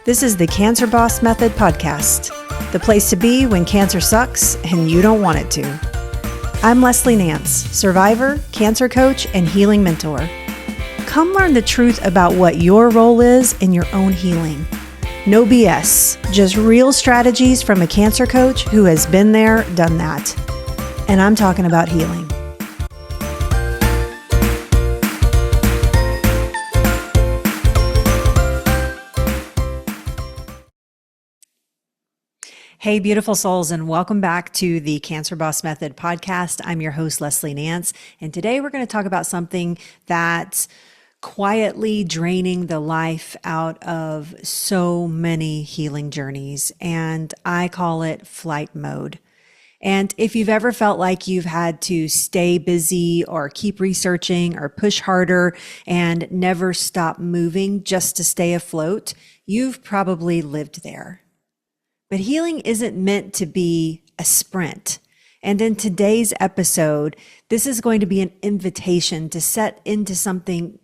This is the Cancer Boss Method podcast, the place to be when cancer sucks and you don't want it to. I'm Leslie Nance, survivor, cancer coach, and healing mentor. Come learn the truth about what your role is in your own healing. No BS, just real strategies from a cancer coach who has been there, done that. And I'm talking about healing. Hey, beautiful souls, and welcome back to the Cancer Boss Method podcast. I'm your host, Leslie Nance, and today we're going to talk about something that's quietly draining the life out of so many healing journeys, and I call it flight mode. And if you've ever felt like you've had to stay busy or keep researching or push harder and never stop moving just to stay afloat, you've probably lived there. But healing isn't meant to be a sprint. And in today's episode, this is going to be an invitation to step into something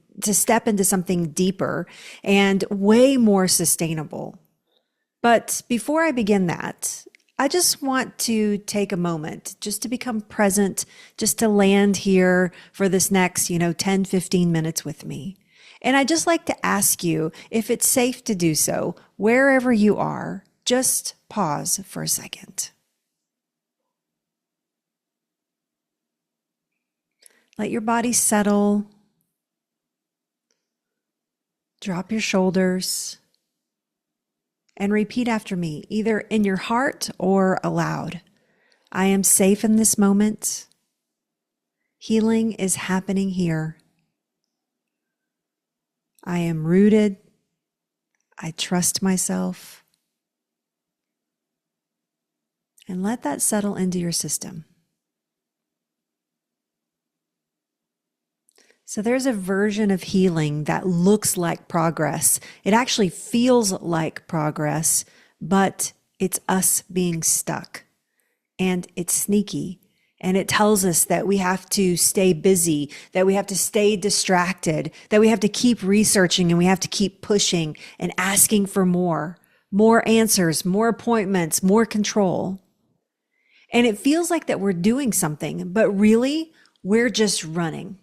deeper and way more sustainable. But before I begin that, I just want to take a moment just to become present, just to land here for this next, 10, 15 minutes with me. And I'd just like to ask you if it's safe to do so, wherever you are. Just pause for a second. Let your body settle. Drop your shoulders and repeat after me, either in your heart or aloud. I am safe in this moment. Healing is happening here. I am rooted. I trust myself. And let that settle into your system. So there's a version of healing that looks like progress. It actually feels like progress, but it's us being stuck. And it's sneaky. And it tells us that we have to stay busy, that we have to stay distracted, that we have to keep researching and we have to keep pushing and asking for more answers, more appointments, more control. And it feels like that we're doing something, but really we're just running.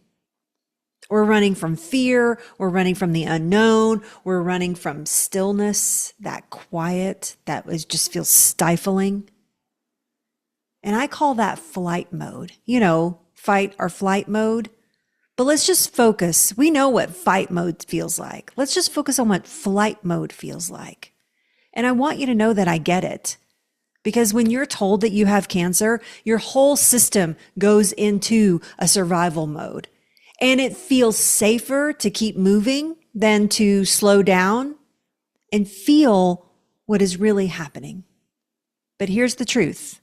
We're running from fear. We're running from the unknown. We're running from stillness, that quiet that just feels stifling. And I call that flight mode, fight or flight mode. But let's just focus. We know what fight mode feels like. Let's just focus on what flight mode feels like. And I want you to know that I get it. Because when you're told that you have cancer, your whole system goes into a survival mode. And it feels safer to keep moving than to slow down and feel what is really happening. But here's the truth.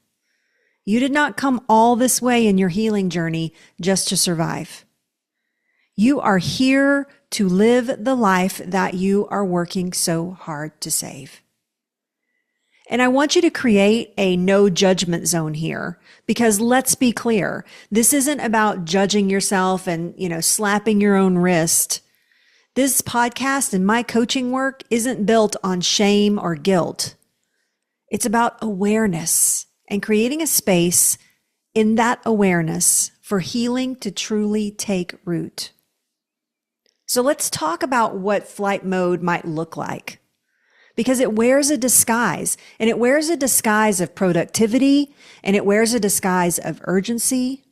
You did not come all this way in your healing journey just to survive. You are here to live the life that you are working so hard to save. And I want you to create a no judgment zone here, because let's be clear, this isn't about judging yourself and, slapping your own wrist. This podcast and my coaching work isn't built on shame or guilt. It's about awareness and creating a space in that awareness for healing to truly take root. So let's talk about what flight mode might look like. Because it wears a disguise, and it wears a disguise of productivity, and it wears a disguise of urgency.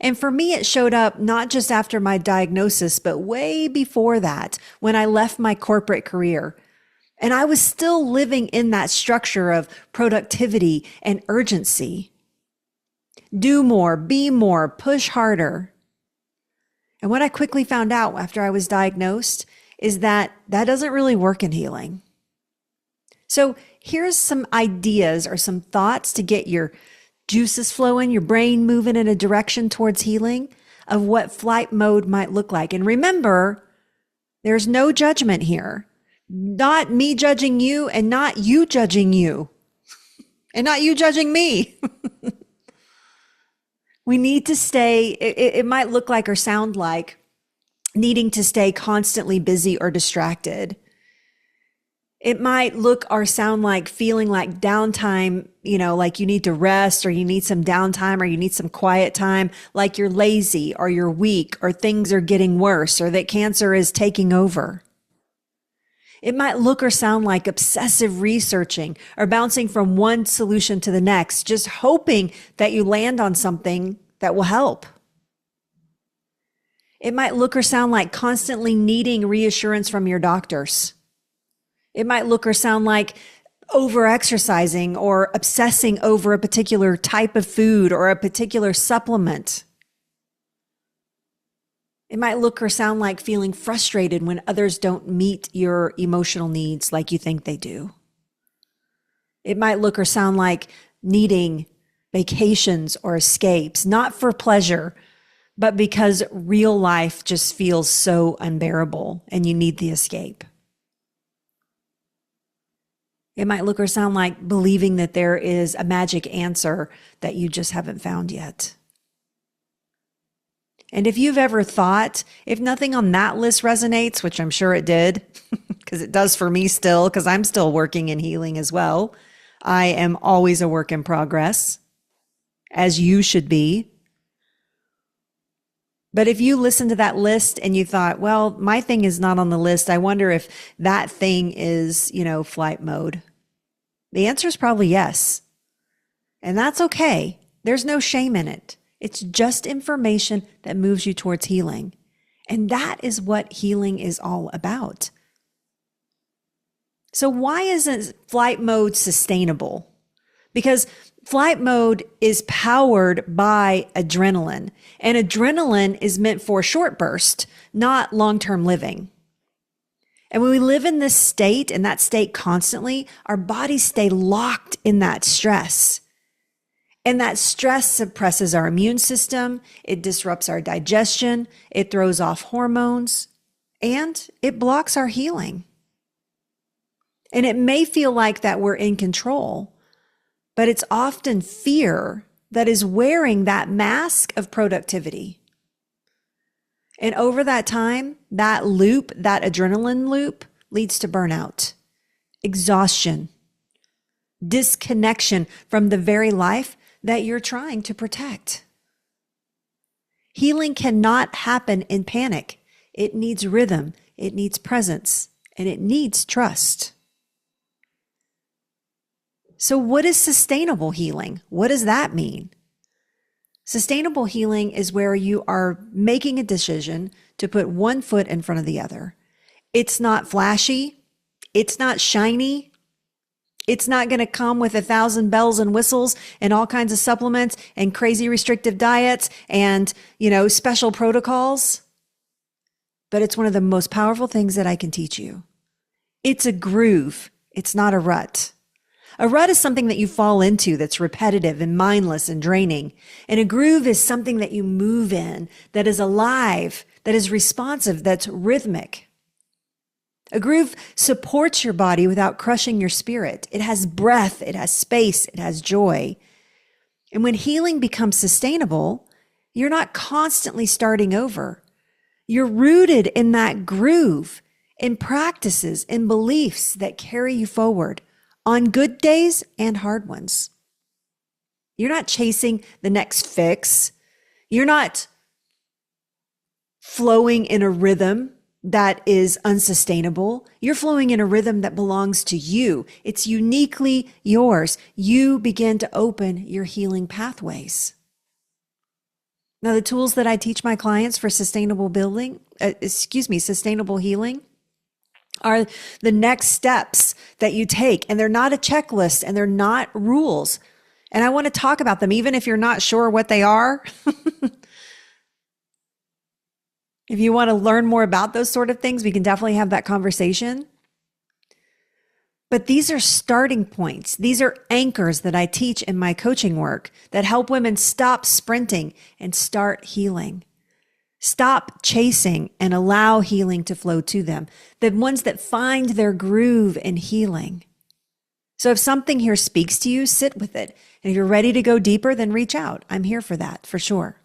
And for me, it showed up not just after my diagnosis, but way before that, when I left my corporate career. And I was still living in that structure of productivity and urgency. Do more, be more, push harder. And what I quickly found out after I was diagnosed is that doesn't really work in healing. So here's some ideas or some thoughts to get your juices flowing, your brain moving in a direction towards healing of what flight mode might look like. And remember, there's no judgment here. Not me judging you and not you judging you and not you judging me. We need to stay, it might look like or sound like needing to stay constantly busy or distracted. It might look or sound like feeling like downtime, like you need to rest or you need some downtime or you need some quiet time, like you're lazy or you're weak or things are getting worse or that cancer is taking over. It might look or sound like obsessive researching or bouncing from one solution to the next, just hoping that you land on something that will help. It might look or sound like constantly needing reassurance from your doctors. It might look or sound like over-exercising or obsessing over a particular type of food or a particular supplement. It might look or sound like feeling frustrated when others don't meet your emotional needs like you think they do. It might look or sound like needing vacations or escapes, not for pleasure, but because real life just feels so unbearable and you need the escape. It might look or sound like believing that there is a magic answer that you just haven't found yet. And if you've ever thought, if nothing on that list resonates, which I'm sure it did, because it does for me still, because I'm still working in healing as well. I am always a work in progress, as you should be. But if you listen to that list and you thought, well, my thing is not on the list, I wonder if that thing is, flight mode. The answer is probably yes. And that's okay. There's no shame in it. It's just information that moves you towards healing. And that is what healing is all about. So why isn't flight mode sustainable? Because flight mode is powered by adrenaline, and adrenaline is meant for short burst, not long-term living. And when we live in this state, and that state constantly, our bodies stay locked in that stress. And that stress suppresses our immune system, it disrupts our digestion, it throws off hormones, and it blocks our healing. And it may feel like that we're in control, but it's often fear that is wearing that mask of productivity. And over that time, that loop, that adrenaline loop, leads to burnout, exhaustion, disconnection from the very life that you're trying to protect. Healing cannot happen in panic. It needs rhythm, it needs presence, and it needs trust. So what is sustainable healing? What does that mean? Sustainable healing is where you are making a decision to put one foot in front of the other. It's not flashy. It's not shiny. It's not going to come with 1,000 bells and whistles and all kinds of supplements and crazy restrictive diets and, special protocols. But it's one of the most powerful things that I can teach you. It's a groove. It's not a rut. A rut is something that you fall into that's repetitive and mindless and draining. And a groove is something that you move in, that is alive, that is responsive, that's rhythmic. A groove supports your body without crushing your spirit. It has breath, it has space, it has joy. And when healing becomes sustainable, you're not constantly starting over. You're rooted in that groove, in practices, in beliefs that carry you forward on good days and hard ones. You're not chasing the next fix. You're not flowing in a rhythm that is unsustainable. You're flowing in a rhythm that belongs to you. It's uniquely yours. You begin to open your healing pathways. Now, the tools that I teach my clients for sustainable healing are the next steps that you take. And they're not a checklist and they're not rules. And I want to talk about them, even if you're not sure what they are. If you want to learn more about those sort of things, we can definitely have that conversation. But these are starting points. These are anchors that I teach in my coaching work that help women stop sprinting and start healing. Stop chasing and allow healing to flow to them. The ones that find their groove in healing. So if something here speaks to you, sit with it. And if you're ready to go deeper, then reach out. I'm here for that, for sure.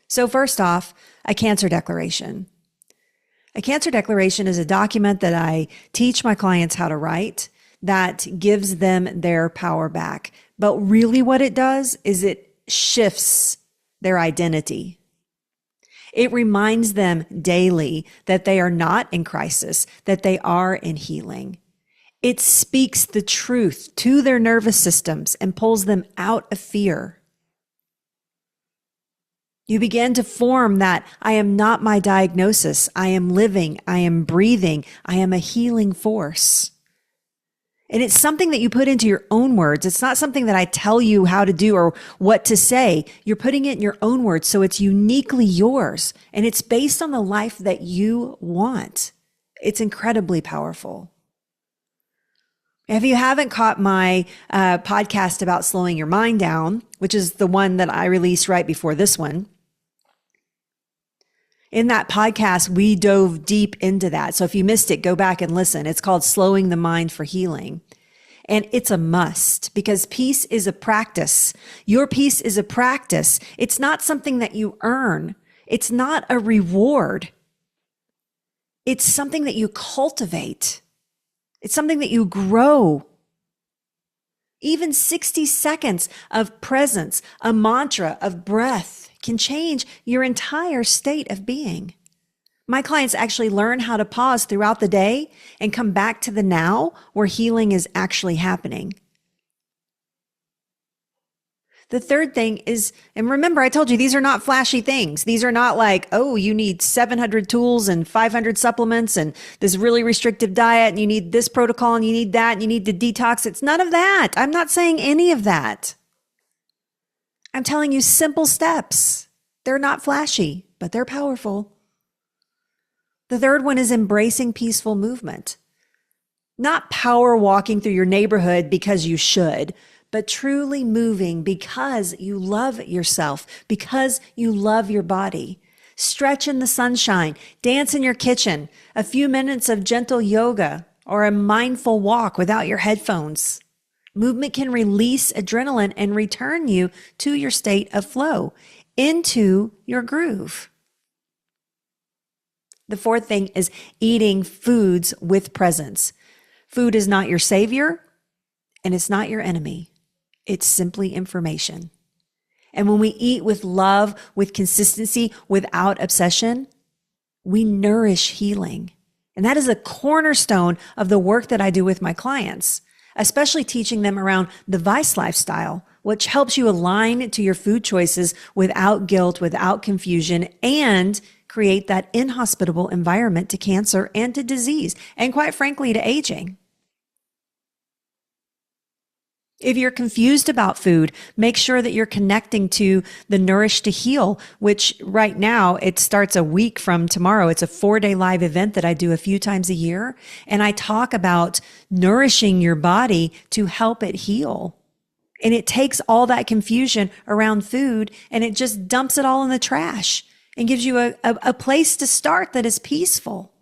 So first off, a cancer declaration. A cancer declaration is a document that I teach my clients how to write that gives them their power back. But really what it does is it shifts their identity. It reminds them daily that they are not in crisis, that they are in healing. It speaks the truth to their nervous systems and pulls them out of fear. You begin to form that I am not my diagnosis. I am living. I am breathing. I am a healing force. And it's something that you put into your own words. It's not something that I tell you how to do or what to say. You're putting it in your own words. So it's uniquely yours. And it's based on the life that you want. It's incredibly powerful. If you haven't caught my podcast about slowing your mind down, which is the one that I released right before this one, in that podcast, we dove deep into that. So if you missed it, go back and listen. It's called Slowing the Mind for Healing. And it's a must because peace is a practice. Your peace is a practice. It's not something that you earn. It's not a reward. It's something that you cultivate. It's something that you grow. Even 60 seconds of presence, a mantra of breath can change your entire state of being. My clients actually learn how to pause throughout the day and come back to the now where healing is actually happening. The third thing is, and remember, I told you, these are not flashy things. These are not like, oh, you need 700 tools and 500 supplements and this really restrictive diet and you need this protocol and you need that and you need to detox. It's none of that. I'm not saying any of that. I'm telling you simple steps. They're not flashy, but they're powerful. The third one is embracing peaceful movement. Not power walking through your neighborhood because you should, but truly moving because you love yourself, because you love your body. Stretch in the sunshine, dance in your kitchen, a few minutes of gentle yoga, or a mindful walk without your headphones. Movement can release adrenaline and return you to your state of flow, into your groove. The fourth thing is eating foods with presence. Food is not your savior, and it's not your enemy. It's simply information. And when we eat with love, with consistency, without obsession, we nourish healing. And that is a cornerstone of the work that I do with my clients, especially teaching them around the Vice lifestyle, which helps you align to your food choices without guilt, without confusion, and create that inhospitable environment to cancer and to disease, and quite frankly, to aging. If you're confused about food, make sure that you're connecting to the Nourish to Heal, which right now it starts a week from tomorrow. It's a 4-day live event that I do a few times a year. And I talk about nourishing your body to help it heal. And it takes all that confusion around food and it just dumps it all in the trash and gives you a place to start that is peaceful,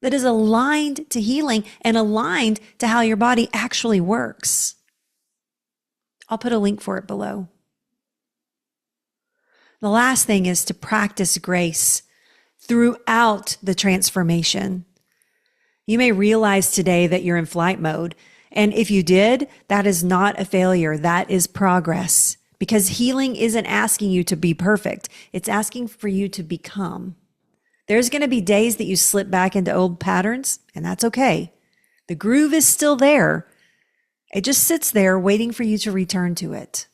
that is aligned to healing and aligned to how your body actually works. I'll put a link for it below. The last thing is to practice grace throughout the transformation. You may realize today that you're in flight mode. And if you did, that is not a failure. That is progress. Because healing isn't asking you to be perfect. It's asking for you to become. There's going to be days that you slip back into old patterns, and that's okay. The groove is still there. It just sits there waiting for you to return to it.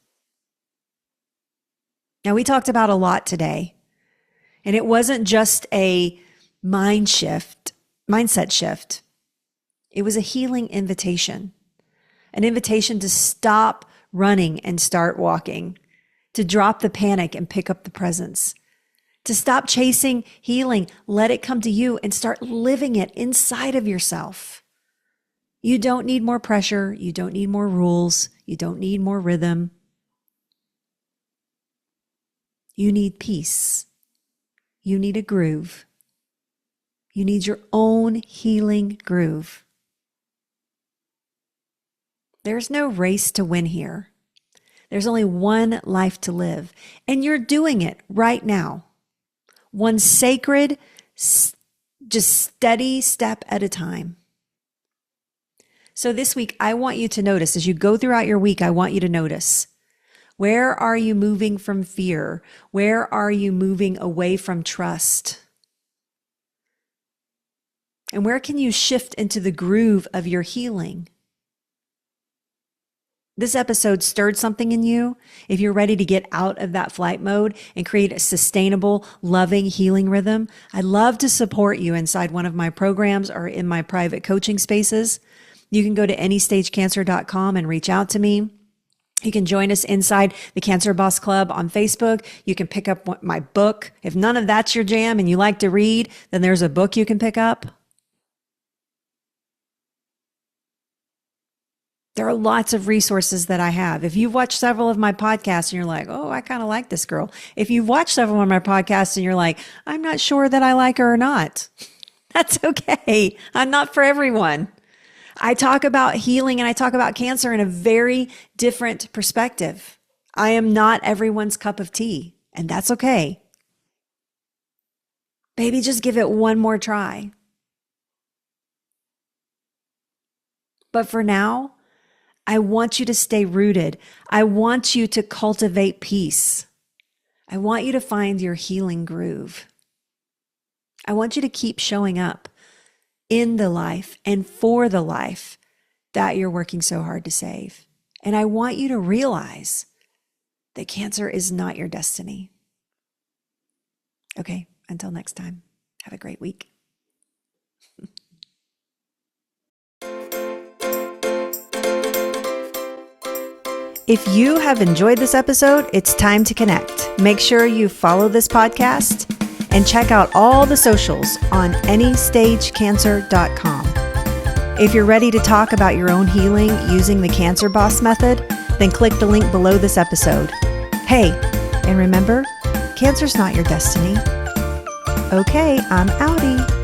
Now, we talked about a lot today, and it wasn't just a mindset shift. It was a healing invitation, an invitation to stop running and start walking, to drop the panic and pick up the presence, to stop chasing healing, let it come to you and start living it inside of yourself. You don't need more pressure. You don't need more rules. You don't need more rhythm. You need peace. You need a groove. You need your own healing groove. There's no race to win here. There's only one life to live, and you're doing it right now. One sacred, just steady step at a time. So this week, I want you to notice, as you go throughout your week, I want you to notice, where are you moving from fear? Where are you moving away from trust? And where can you shift into the groove of your healing? This episode stirred something in you. If you're ready to get out of that flight mode and create a sustainable, loving, healing rhythm, I'd love to support you inside one of my programs or in my private coaching spaces. You can go to anystagecancer.com and reach out to me. You can join us inside the Cancer Boss Club on Facebook. You can pick up my book. If none of that's your jam and you like to read, then there's a book you can pick up. There are lots of resources that I have. If you've watched several of my podcasts and you're like, oh, I kind of like this girl. If you've watched several of my podcasts and you're like, I'm not sure that I like her or not, that's okay. I'm not for everyone. I talk about healing and I talk about cancer in a very different perspective. I am not everyone's cup of tea, and that's okay. Baby, just give it one more try. But for now, I want you to stay rooted. I want you to cultivate peace. I want you to find your healing groove. I want you to keep showing up in the life and for the life that you're working so hard to save. And I want you to realize that cancer is not your destiny. Okay, until next time, have a great week. If you have enjoyed this episode, it's time to connect. Make sure you follow this podcast and check out all the socials on anystagecancer.com. If you're ready to talk about your own healing using the Cancer Boss method, then click the link below this episode. Hey, and remember, cancer's not your destiny. Okay, I'm outie.